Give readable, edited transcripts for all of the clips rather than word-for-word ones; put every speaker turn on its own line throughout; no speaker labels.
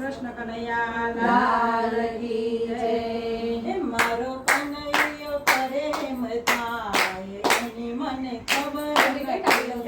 કૃષ્ણ કનૈયા
લાલ કી જય.
હે મારો કનૈયો પ્રેમ થાય એની મને ખબર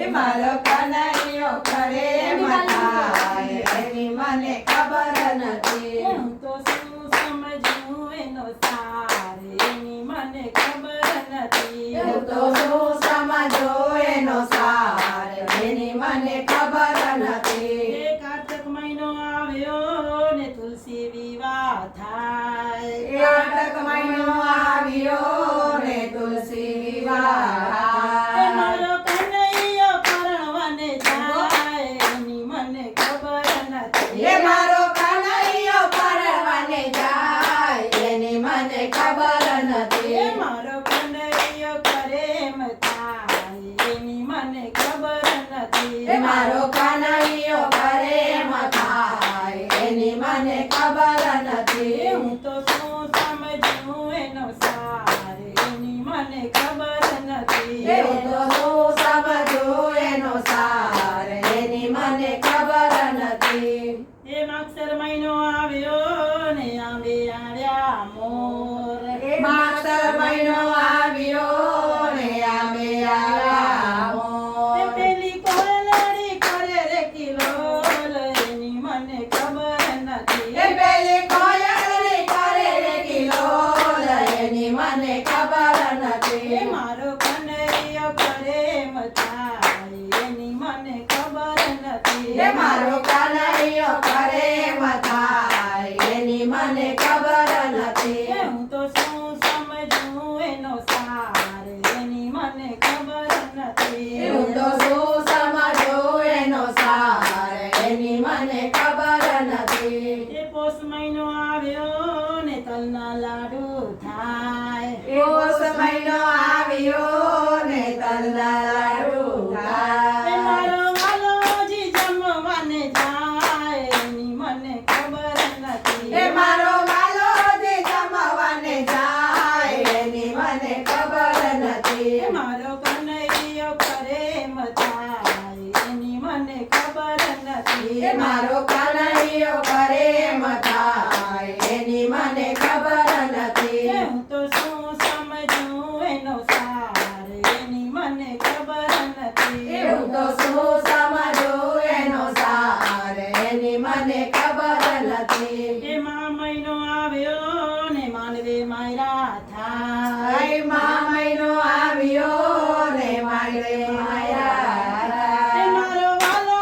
એ મારો કનૈયો પ્રેમ થાય એની મને ખબર નથી.
હું તો શું સમજું એનો સાર એની મને ખબર નથી.
હું તો શું સમજો એનો સાર એની મને ખબર નથી.
એ કાર્તક મહિનો આવ્યો ને તુલસી વિવાહ થાય.
કાર્તક મહિનો આવ્યો ને તુલસી વિવાહ.
એ મારો કનૈયો પરણવાને જાય એની મને ખબર નથી.
એ મારો કનૈયો પરણવાને જાય એની મને ખબર નથી.
એ મારો કનૈયો પ્રેમ થાય એની મને ખબર નથી.
એ મારો કનૈયો પ્રેમ થાય એની મને ખબર નથી.
હું તો શું સમજું એનો સાર એની મને ખબર નથી.
હું તો શું સમજું એનો સાર એની મને ખબર નથી.
એ માગસર મહિનો આવ્યો ને આંબે આવ્યા મોર.
માગસર મહિનો આવ્યો ને આંબે આવ્યા મોર.
એ પેલી કોયલડી કરે રે કિલોલ એની મને ખબર નથી.
એ પેલી કોયલની કરે રે કિલોલ એની મને ખબર નથી.
એ મારો કનૈયો પ્રેમ થાય એની મને ખબર નથી.
એ મારો કનૈયો પ્રેમ થાય એની મને ખબર નથી.
એ હું તો શું સમજું એનો સાર એની મને ખબર નથી.
હું તો શું સમજું એનો સાર એની મને ખબર નથી.
એ પોષ મહિનો આવ્યો ને તલના લાડુ થાય.
પોષ મહિનો આવ્યો ને તલના લાડુ
એ
થાય.
મારો વાલોજી જમવાને જાય એની મને ખબર નથી.
એ મારો વાલો જે જમવાને જાય એની મને ખબર નથી.
એ મારો કનૈયો પ્રેમ થાય એની મને ખબર નથી.
એ મારો કનૈયો પ્રેમ થાય એની મને ખબર નથી.
એ હું તો શું સમજું એનો સાર એની મને ખબર નથી.
હું તો શું સમજું એનો સાર એની મને ખબર નથી.
એમાં મહિનો આવ્યો ને માનવે માયરા થાય.
આઈ મા મહિનો આવ્યો ને મારે
એ
માયા.
મારો વાલો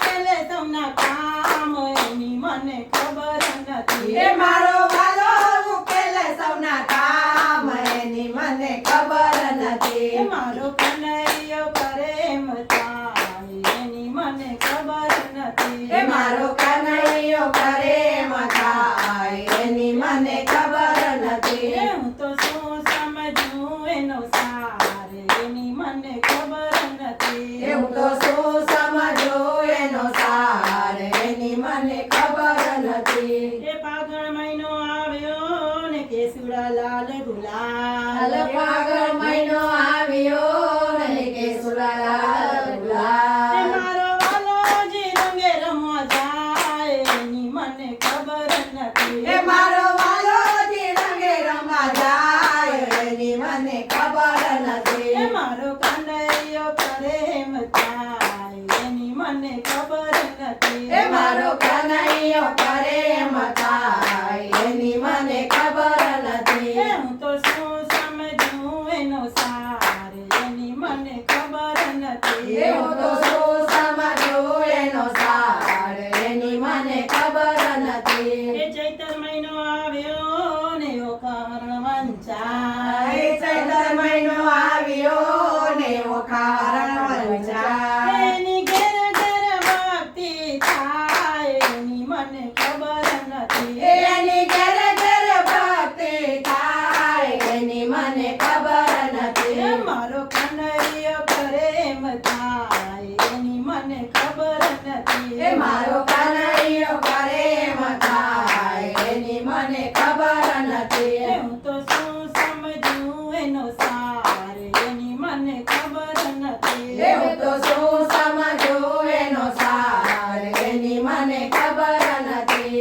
પેલે તમના કામ એની મને ખબર નથી.
એ મારો વાલો ઉકેલે સૌના કામ એની મને ખબર
એ
નથી.
મારો કનૈયો પ્રેમ થાય એની મને ખબર નથી.
એ મારો કનૈયો પ્રેમ થાય એની મને ખબર નથી.
એ હું તો શું સમજું એનો સાર એની મને ખબર નથી.
હું તો શું સમજું એનો સાર એની મને ખબર નથી.
એ પાગણ મહિનો આવ્યો ને કેસુડા લાલ ગુલાલ.
ફાગણ મહિનો આવ્યો ને કેસુડાલાલ
એ
ગુલાલ.
મારો વાલોજી રંગે રમવા જાય એની મને ખબર નથી.
એ મારો વાલો જે રંગે રમવા જાય એની મને ખબર
એ
નથી.
મારો કનૈયો પ્રેમ થાય એની મને ખબર નથી.
એ મારો કનૈયો પ્રેમ થાય એની મને ખબર
એ
નથી.
હું તો શું સમજું એનો સાર એની મને ખબર નથી.
હું તો શું સમજું એનો સાર એની મને ખબર નથી.
એ ચૈતર મહિનો આવ્યો ને ઓકારણ વંચાય.
એ ચૈતર મહિનો આવ્યો ને ઓખારણ વંચાય.
એની ઘેર ઘેર ભક્તિ થાય એની મને ખબર નથી.
એની ઘેર ઘેર ભક્તિ થાય એની મને ખબર
એ
નથી.
મારો કનૈયો પ્રેમ થાય એની મને ખબર નથી.
એ મારો કનૈયો પ્રેમ થાય એની મને ખબર
એ
નથી.
હું તો શું સમજું એનો સાર એની મને ખબર નથી.
હું તો શું સમજું એનો સાર એની મને ખબર નથી.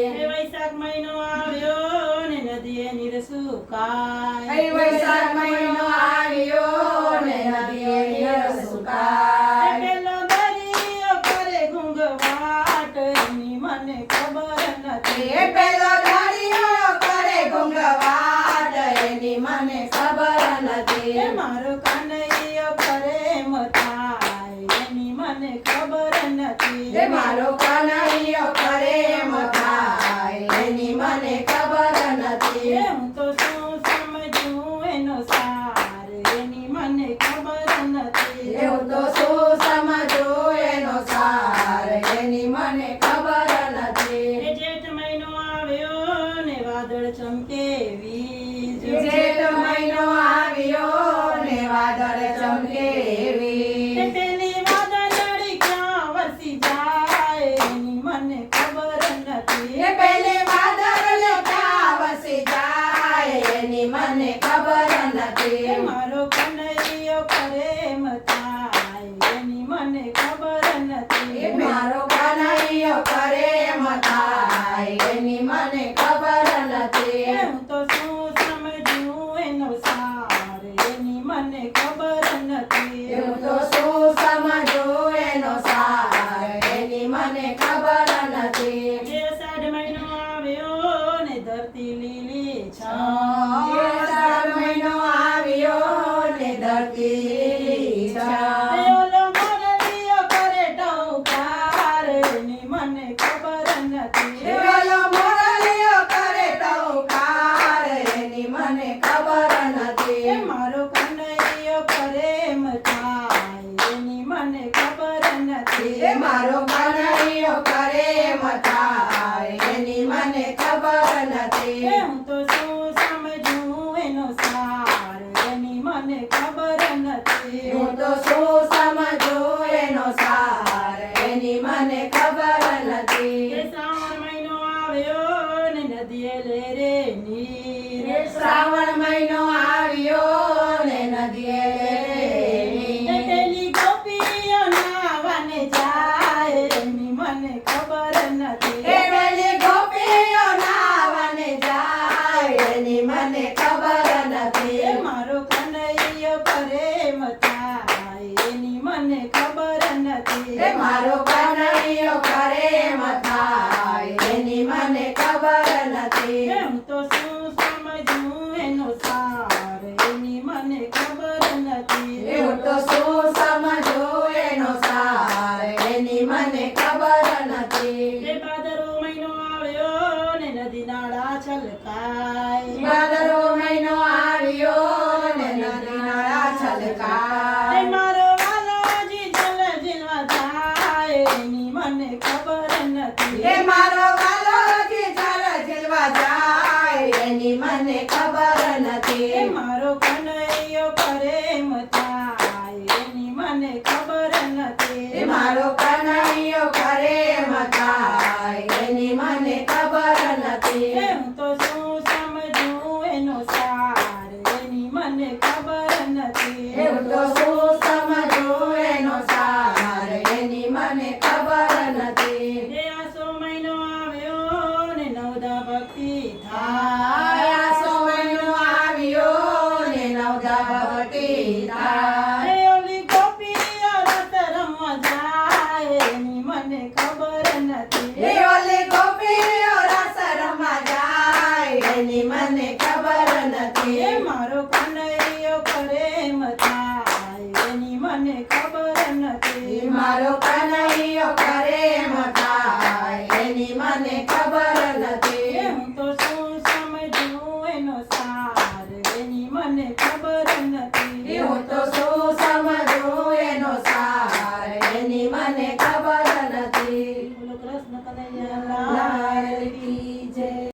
સુકાય.
વૈશાખ મહિનો આવ્યો ને નદીએ નીર સુકાય.
પેલો દરિયો કરે ઘૂંઘવાટ એની મને ખબર નથી.
એ પેલો દરિયો કરે ઘૂંઘવાટ એની મને ખબર નથી.
એ મારો કનૈયો કરે એમ થાય એની મને ખબર નથી.
એ મારો કનૈયો કરે એમ થાય એની મને ખબર નથી.
એ હું તો શું સમજું એનો સાર એની મને ખબર નથી.
એવું તો શું સમજવું એનો સાર એની મને ખબર નથી.
એ જેઠ મહિનો આવ્યો ને વાદળ ચમકે વીજ.
જેઠ મહિનો આવ્યો ને વાદળ ચમકે એવી.
એ પેલી વાદળડી ક્યાં વરસી જાય એની મને ખબર નથી.
એ પેલી વાદળ ક્યાં વસી જાય એની મને ખબર
એ
નથી.
મારો કનૈયો કરે એમ થાય એની મને ખબર
એ
નથી.
મારો કનૈયો કરે એમ થાય એની મને ખબર
એ
નથી.
હું તો શું સમજું એનો સાર એની મને ખબર નથી.
એવું તો શું સમજવું એનો સાર એની મને ખબર નથી.
જે અષાઢ મહિનો આવ્યો ને ધરતી લીલી છમ.
અષાઢ મહિનો આવ્યો ને ધરતી લીલી
એ
છમ.
ઓલો મોરલીઓ કરે ટહુકાર એની મને ખબર નથી.
એ ઓલો મોરલીઓ કરે ટહુકાર એની મને ખબર
એ
નથી.
મારો કનૈયો કરે એમ થાય એની મને ખબર નથી.
એ મારો કનૈયો કરે એમ થાય એની મને ખબર
એ
નથી.
હું તો શું સમજું એનો સાર એની મને ખબર નથી.
હું તો શું સમજવું એનો સાર એની મને ખબર
એ
નથી.
શ્રાવણ મહિનો આવ્યો ને નદીએ લેરે નીર.
એ શ્રાવણ મહિનો આવ્યો ને નદીએ
એ
નીર.
પેલી ગોપીઓ નાવાને જાય એની મને ખબર નથી.
એ પેલી ગોપીઓ નાવાને જાય એની મને ખબર
એ
નથી.
મારો કનૈયો કરે એમ થાય એની મને ખબર નથી.
એ મારો કનૈયો કરે એમ થાય એની મને ખબર
એ
નથી.
હું તો શું સમજું એનો સાર એની મને ખબર નથી.
એવું તો શું સમજવું એનો સાર એની મને ખબર નથી.
એ ભાદરવો મહિનો આવ્યો ને નદી નાળા છલકાય.
ભાદરવો મહિનો આવ્યો ને નદી નાળા
એ
છલકાય.
મારો વાલોજી જલ ઝીલવા જાય એની મને ખબર નથી.
એ મારો વાલોજી જળ ઝીલવા જાય એની મને ખબર
એ
નથી.
મારો કનૈયો કરે એમ થાય એની મને ખબર નથી.
એ મારો કનૈયો કરે એમ થાય એની મને ખબર
એ
નથી.
હું તો શું સમજું એનો સાર એની મને ખબર નથી.
એવું તો શું સમજવું એનો સાર એની મને ખબર નથી.
એ આસો મહિનો આવ્યો ને નવદા ભક્તિ થાય.